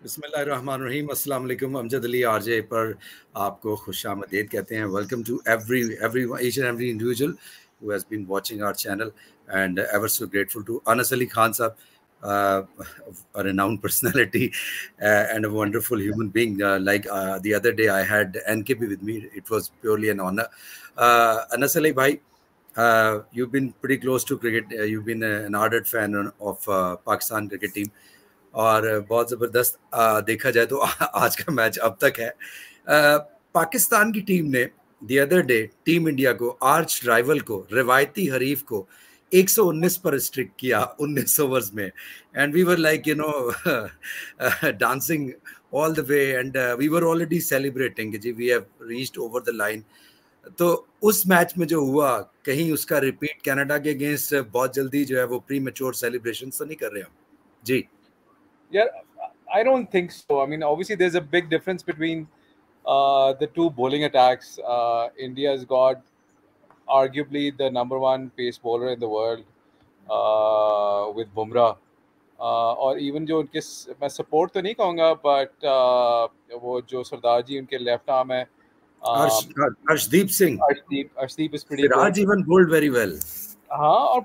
बिस्मिल्लाहिर्रहमानिर्रहीम। अस्सलाम वालेकुम। अमजद अली आरजे पर आपको खुशामदीद कहते हैं। Welcome to every each and every individual who has been watching our channel, and ever so grateful to Anas Ali Khan sahab, a renowned personality and a wonderful human being. The other day I had NKB with me. It was purely an honor. Anas Ali bhai, you've been pretty close to cricket. You've been an ardent fan of Pakistan cricket team, और बहुत ज़बरदस्त देखा जाए तो आज का match अब तक है। पाकिस्तान की टीम ने the other day team India को, आर्च राइवल को, रिवायती हरीफ को 119 पर स्ट्रिक किया 19 ओवर्स में, and we were like dancing all the way, and we were already celebrating जी we have reached over the line. तो उस मैच में जो हुआ, कहीं उसका रिपीट कनाडा के अगेंस्ट बहुत जल्दी जो है वो प्री मैच्योर सेलिब्रेशन तो नहीं कर रहे हम जी? Yeah, I don't think so. I mean, obviously, there's a big difference between the two bowling attacks. India's got arguably the number one pace bowler in the world with Bumrah. और even जो उनके मैं support तो नहीं कहूँगा, but वो जो सरदार जी उनके लेफ्ट आर्म है, Arshdeep Singh, Arshdeep is pretty Siraj even bowled very well. हाँ, और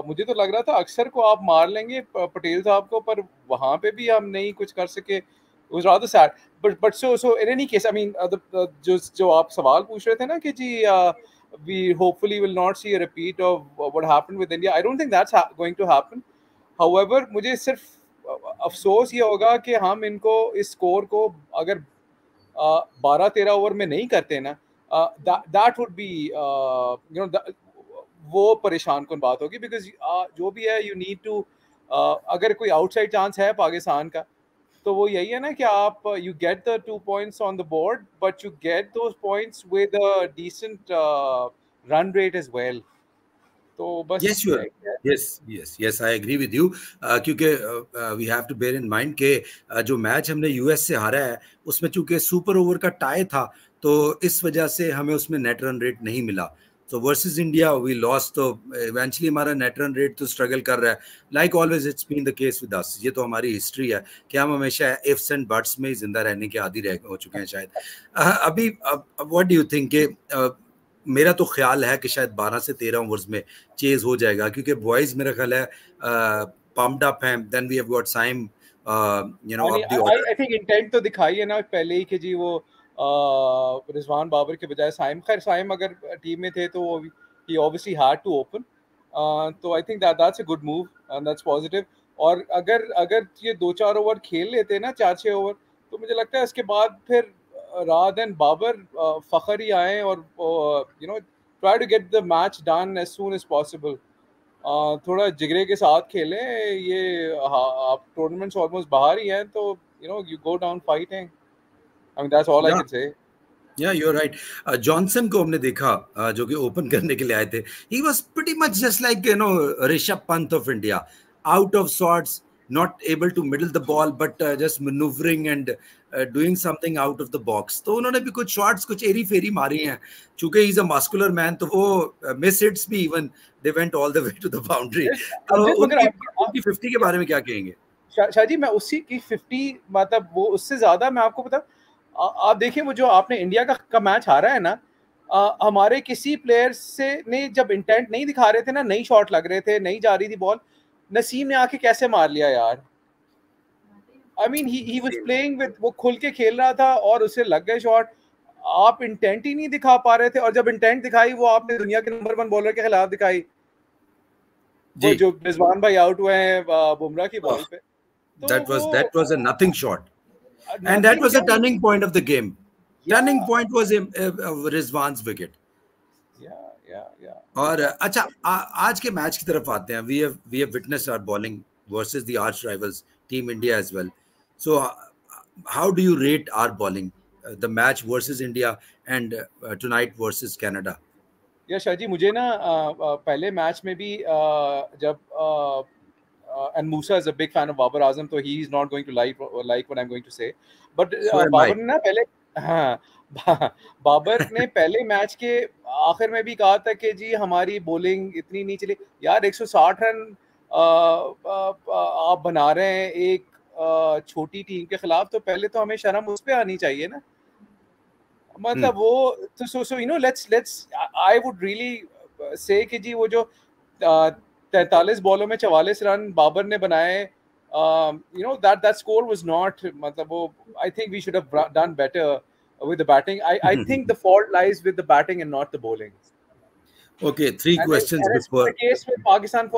मुझे तो लग रहा था अक्सर को आप मार लेंगे पटेल साहब को, पर वहां पे भी हम नहीं कुछ कर सके। It was rather sad, but so in any case, I mean, जो आप सवाल पूछ रहे थे ना कि जी we hopefully will not see a repeat of what happened with India. I don't think that's going to happen. However, मुझे सिर्फ अफसोस ये होगा कि हम इनको इस स्कोर को अगर 12-13 ओवर में नहीं करते ना, that would be वो परेशान कौन बात होगी, बिकॉज जो भी है यू नीड टू, अगर कोई आउटसाइड चांस है पाकिस्तान का तो वो यही है ना कि आप you get the 2 points on the board, but you get those points with a decent run rate as well. तो बस yes, I agree with you, क्योंकि we have to bear in mind कि जो मैच हमने US से हारा है उसमें चूंकि सुपर ओवर का टाई था, तो इस वजह से हमें उसमें नेट रन रेट नहीं मिला। तो वर्सेस इंडिया वी लॉस्ट, तो इवेंचुअली हमारा नेट रन रेट तो स्ट्रगल कर रहा है, like always it's been the case with us. ये तो हमारी हिस्ट्री है कि हम हमेशा इफ्स एंड बट्स में जिंदा रहने के आदी रह हो चुके हैं शायद। अभी व्हाट डू यू थिंक कि मेरा तो ख्याल है कि शायद 12 से 13 ओवर्स में चेज हो जाएगा, क्योंकि बॉयज मेरा ख्याल है पम्प्ड अप हैं। Then we have got Saim, I think intent तो दिखाई है ना पहले ही कि जी वो रिजवान बाबर के बजाय साइम, खैर साइम अगर टीम में थे तो वो ही ऑब्वियसली हैड टू ओपन, तो I think that's a good move and that's positive. और अगर ये 2-4 ओवर खेल लेते ना, 4-6 ओवर, तो मुझे लगता है इसके बाद फिर rather than बाबर फखर ही आए और try to get the match done as soon as possible. थोड़ा जिगरे के साथ खेलें, ये आप टूर्नामेंट्स ऑलमोस्ट बाहर ही हैं, तो you go down fighting. I mean, that's all I can say. Yeah, you're right. Johnson को हमने देखा जो कि ओपन करने के लिए आए थे. He was pretty much just like Rishabh Pant of India, out of sorts, not able to middle the ball, but just maneuvering and doing something out of the box. तो उन्होंने भी कुछ शॉट्स, कुछ एरी फेरी मारी हैं. चूंकि he's a muscular man, तो वो miss hits भी even they went all the way to the boundary. तो उनकी 50 के बारे में क्या कहेंगे? शाहजी, मैं उसी की 50, मतलब वो उससे ज्यादा मैं आपको बता, आप देखिए वो जो आपने इंडिया का मैच हारा है ना, हमारे किसी प्लेयर से ने जब इंटेंट नहीं दिखा रहे थे ना, नई शॉट लग रहे थे, नहीं जा रही थी बॉल, नसीम ने आके कैसे मार लिया यार। I mean he was playing with, वो खुल के खेल रहा था और उसे लग गए शॉट। आप इंटेंट ही नहीं दिखा पा रहे थे, और जब इंटेंट दिखाई वो आपने दुनिया के नंबर 1 बॉलर के खिलाफ दिखाई, वो जो रिजवान भाई आउट हुए हैं बुमराह की बॉल पे। That was a nothing shot. And that was a turning point of the game. Turning point was Rizwan's wicket. Yeah. और अच्छा, आज के मैच की तरफ आते हैं. We have witnessed our bowling versus the arch rivals Team India as well. So how do you rate our bowling, the match versus India and tonight versus Canada? Shah ji, मुझे ना पहले मैच में भी जब and Musa is a big fan of Babar Azam, so he is not going to like what I'm going to say. But Babar ने ना पहले, हाँ, बाबर ने पहले मैच के आखिर में भी कहा था कि जी हमारी बॉलिंग इतनी नहीं चली यार। 160 रन आप बना रहे हैं एक छोटी टीम के खिलाफ, तो पहले तो हमें शर्म उस पे आनी चाहिए ना, मतलब वो so you know let's I would really say कि जी वो जो 43 बॉलों में 44 रन बाबर ने बनाए, you know that score was not, मतलब वो I think we should have done better with the batting. I think the fault lies with the batting and not the bowling. Okay, three questions and before. It's been the case with Pakistan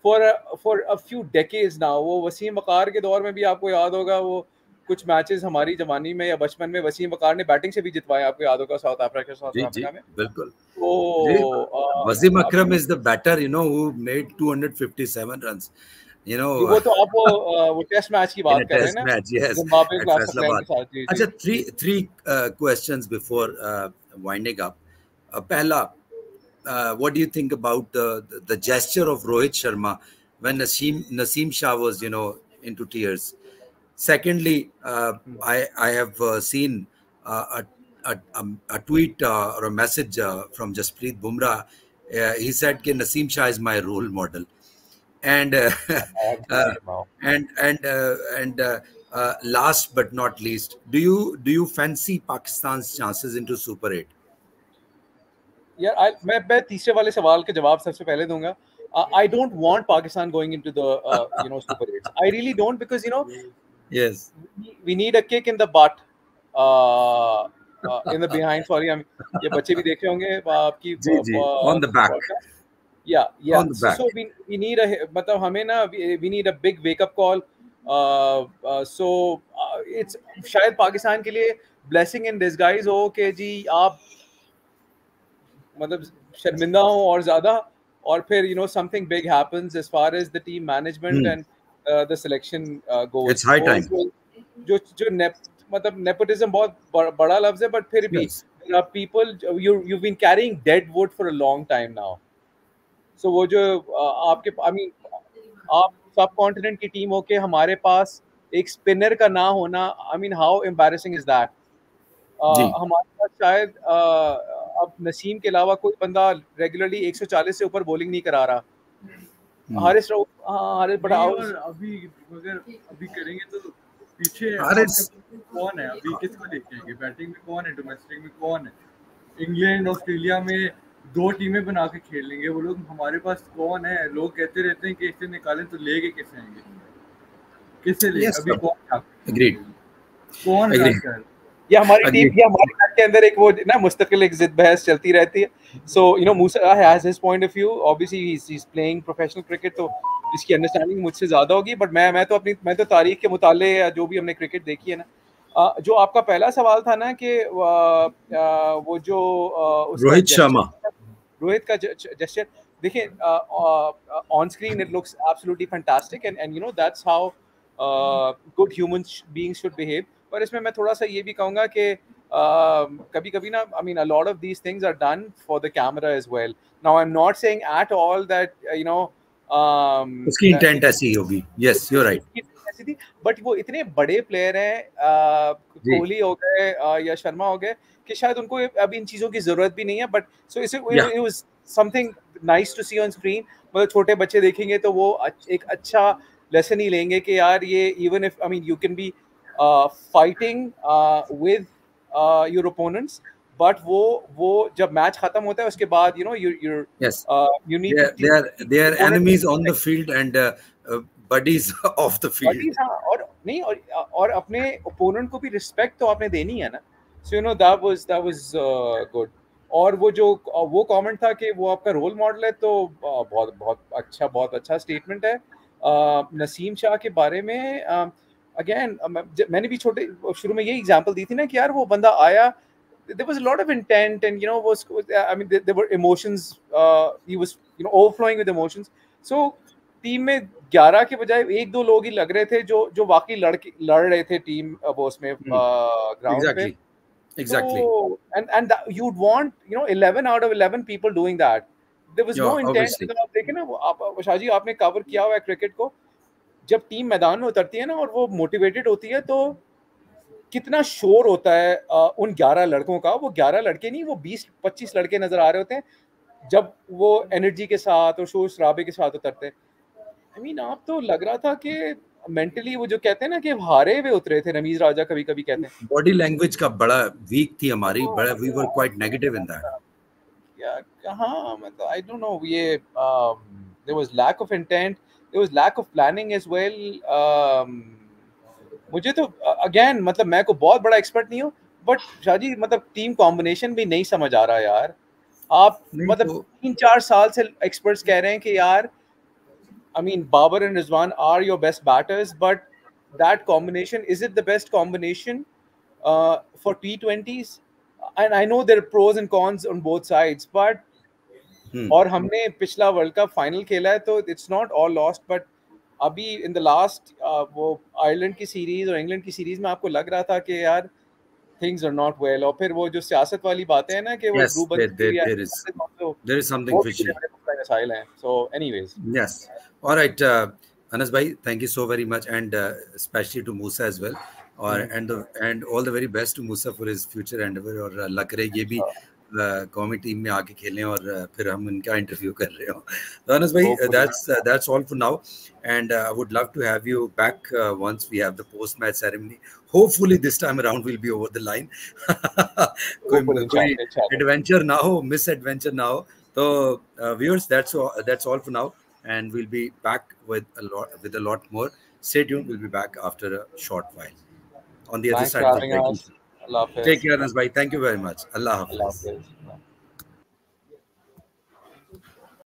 for a few decades now. वो वसीम वकार के दौर में भी आपको याद होगा, वो कुछ मैचेस हमारी जवानी में या बचपन में वसीम वकार ने बैटिंग से भी जितवाए, आपको याद होगा साउथ अफ्रीका में। बिल्कुल। तो वसीम अकरम is the batter, you know, who made 257 runs. You know, वो तो आप वो टेस्ट मैच की बात कर रहे हैं ना, match, yes, Zimbabwe at class के Faisalabad. साथ। जी अच्छा, three questions before winding up. पहला, what do you think about the gesture of Rohit Sharma when Naseem Shah was, you know, into tears? Secondly, I have seen a tweet or a message from Jasprit Bumrah. He said that Naseem Shah is my role model, and last but not least, do you fancy Pakistan's chances into Super 8? यार मैं तीसरे वाले सवाल के जवाब सबसे पहले दूंगा। I don't want Pakistan going into the Super 8. I really don't, because yes, we need a kick in the butt, in the behind. Sorry, ये बच्चे भी देखे होंगे आपकी on the back. Yeah. On the back. So we need मतलब हमें ना we need a big wake up call. So it's शायद पाकिस्तान के लिए blessing in disguise हो कि जी आप मतलब शर्मिंदा हो और ज्यादा, और फिर something big happens as far as the team management and the selection goes. It's high time. जो मतलब nepotism बहुत बड़ा लफ्ज है, but फिर भी there are people, you've been carrying dead wood for a long time now. So वो जो आपके आप सब कॉन्टिनेंट की टीम हो के हमारे पास एक स्पिनर का ना होना, how embarrassing is that? हमारे पास शायद अब नसीम के अलावा कोई बंदा रेगुलरली 140 से ऊपर बॉलिंग नहीं करा रहा। हारिस बड़ा अभी करेंगे तो पीछे कौन है, अभी किसको देखेंगे? बैटिंग में कौन है, डोमेस्टिक में कौन है? इंग्लैंड ऑस्ट्रेलिया में 2 टीमें बना के खेल लेंगे वो लोग, हमारे पास कौन है? लोग कहते रहते हैं कि इससे निकालें, तो लेके कैसे आएंगे? किससे ले? अभी कौन है? ये हमारी टीम के अंदर एक वो ना मुस्तकिल एक जिद बहस चलती रहती है। So Musa has his point of view, obviously he is playing professional cricket, तो इसकी अंडरस्टैंडिंग मुझसे ज्यादा होगी, बट मैं तो तारीख के मुताले या जो भी हमने क्रिकेट देखी है ना, जो आपका पहला सवाल था ना कि वो जो रोहित का जेस्चर, देखिए on screen it looks absolutely fantastic, and that's how good human beings should behave. पर इसमें मैं थोड़ा सा ये भी कहूँगा कि कभी-कभी ना a lot of these things are done for the camera as well. Now I'm not saying at all that उसकी इंटेंट ऐसी होगी। Yes, you're right. बट वो इतने बड़े प्लेयर हैं, कोहली हो गए या शर्मा हो गए, कि शायद उनको अभी इन चीज़ों की जरूरत भी नहीं है, but so it was something nice to see on screen। मतलब छोटे बच्चे देखेंगे तो वो एक अच्छा लेसन ही लेंगे कि यार ये even if you can be fighting with your opponents, but वो जब मैच खत्म होता है उसके बाद you need they are enemies on the field and buddies off the field। और अपने opponent को भी respect तो आपने देनी है ना। So that was good। और वो comment था कि वो आपका रोल मॉडल है, तो बहुत अच्छा स्टेटमेंट है नसीम शाह के बारे में। अगेन मैंने भी शुरू में ये एग्जांपल दी थी ना कि यार वो बंदा आया, there was a lot of intent and there were emotions, he was overflowing with emotions। So team में 11 के बजाय 1-2 लोग ही लग रहे थे जो वाकई लड़ रहे थे टीम वो उसमें ग्राउंड पे। Exactly। So, and you'd want 11 out of 11 people doing that। There was no intent। आप देखें ना, आप शाहजी आपने कवर किया हुआ है क्रिकेट को, जब टीम मैदान में उतरती है ना और वो मोटिवेटेड होती है, तो कितना शोर होता है उन 11 लड़कों का। वो 11 लड़के नहीं, वो 20-25 लड़के नजर आ रहे होते हैं जब वो एनर्जी के साथ और शोर शराबे के साथ उतरते हैं। आप तो लग रहा था कि मेंटली वो जो कहते हैं ना कि हारे हुए उतरे थे, रमीज राजा कभी कभी कहते हैं बॉडी लैंग्वेज का बड़ा वीक थी हमारी, बड़ा we were quite negative in that. या कहां मतलब आई डोंट नो, ये there was lack of intent, there was lack of planning as well. मुझे तो अगेन मतलब मैं को बहुत बड़ा एक्सपर्ट नहीं हूं, बट शाहजी मतलब टीम कॉम्बिनेशन भी नहीं समझ आ रहा यार। आप मतलब 3-4 साल से एक्सपर्ट्स कह रहे हैं कि यार I mean, Babar and Rizwan are your best batters, but that combination, is it the best combination for T20s? And I know there are pros and cons on both sides, but और हमने पिछला world cup final खेला है तो it's not all lost, but अभी in the last वो Ireland की series और इंग्लैंड की सीरीज में आपको लग रहा था कि यार things are not well, और फिर वो जो सियासत वाली बातें हैं ना कि वो group there is something fishy. So anyways, yes, all right, Anas bhai, thank you so very much, and especially to Musa as well, और and all the very best to Musa for his future endeavor, और अल्लाह करे ये भी कौमी team में आके खेलें और फिर हम इनका इंटरव्यू कर रहे हो। तो अनस भाई, that's all for now, and I would love to have you back once we have the post match ceremony. Hopefully this time around we'll be over the line. कोई adventure ना हो, misadventure ना हो। तो viewers, that's all for now, and we'll be back with a lot more. Stay tuned, we'll be back after a short while. On the other side of the breaking. Take care, Anas bhai. Thank you very much. Allah Hafiz.